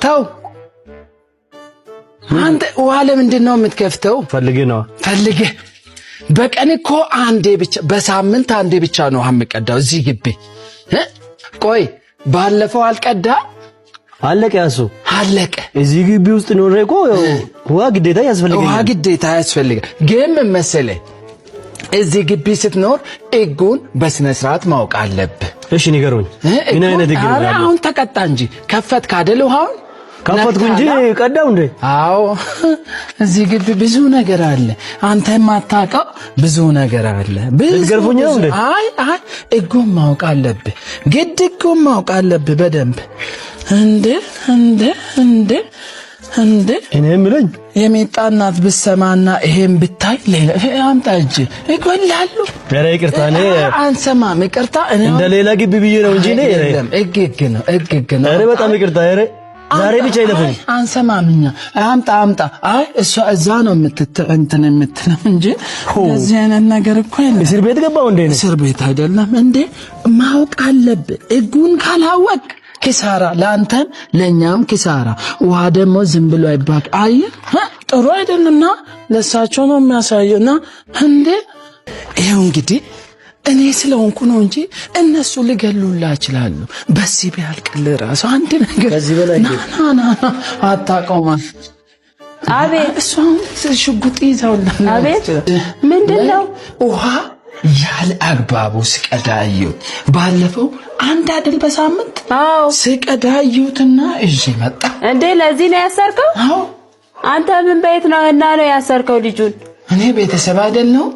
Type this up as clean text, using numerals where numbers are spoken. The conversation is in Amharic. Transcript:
ተው አንተ ውሃ ለምንድን ነው የምትከፍተው? ፈልገህ በቀን እኮ አንዴ ብቻ በሳምንት አንዴ ብቻ ነው ውሃ የምቀዳው እዚህ ግቢ። ቆይ ባለፈው አልቀዳ አለቀ ያሱ አለቀ። እዚህ ግቢ ውስጥ ኖሬ እኮ ውሃ ግዴታ ያስፈልጋል። ግን ምን መሰለህ እዚህ ግቢ ስትኖር ሕጉን በስነ ስርዓት ማወቅ አለብህ። እሺ ንገሩኝ ምን አይነት ሕግ ነው? አሁን ተቀጣ እንጂ ከፈትክ አይደል ውሃውን? ከፈትኩ እንጂ ቀዳው እንዴ? አዎ እዚህ ግቢ ብዙ ነገር አለ፣ አንተ የማታውቀው ብዙ ነገር አለ። ልትገርፉኝ ነው እንዴ? አይ ሕጉን ማወቅ አለብህ፣ ግድ ሕጉን ማወቅ አለብህ በደንብ። እንዴ እኔ የምለኝ የሚጣ እናት ብትሰማና ይሄን ብታይ አምጣ እጅ ይቆላሉ። ኧረ ይቅርታ እኔ አንሰማም። ይቅርታ እንደ ሌላ ግቢ ብዬ ነው እንጂ እኔ ሕግ ነው። ኧረ በጣም ይቅርታ። ኧረ ዛሬ ብቻ ይለፉኝ። አንሰማምኛ አምጣ። አይ እሷ እዛ ነው እንትን የምትለው እንጂ እዚህ አይነት ነገር እኮ የለም። እስር ቤት ገባው እንዴ? እስር ቤት አይደለም እንዴ? ማወቅ አለብህ። ሕጉን ካላወቅ ኪሳራ፣ ለአንተም ለኛም ኪሳራ። ውሃ ደግሞ ዝም ብሎ አይባክ። አየህ ጥሩ አይደልና ለሳቸው ነው የሚያሳየውና እንዴ ይሄው እንግዲህ እኔ ስለሆንኩ ነው እንጂ እነሱ ሊገሉላ ይችላሉ። በዚህ ቢያልቅልህ ራሱ አንድ ነገር ከዚህ በላይ ና አታውቀውም። አቤት እሷን ሽጉጥ ይዘውላ። አቤት ምንድነው? ውሃ ያለ አግባቡ ስቀዳዩ ባለፈው አንድ አይደል በሳምንት ስቀዳዩትና እሺ መጣ እንዴ? ለዚህ ነው ያሰርከው? አዎ። አንተ ምን ቤት ነው እና ነው ያሰርከው ልጁን? እኔ ቤተሰብ አይደል ነው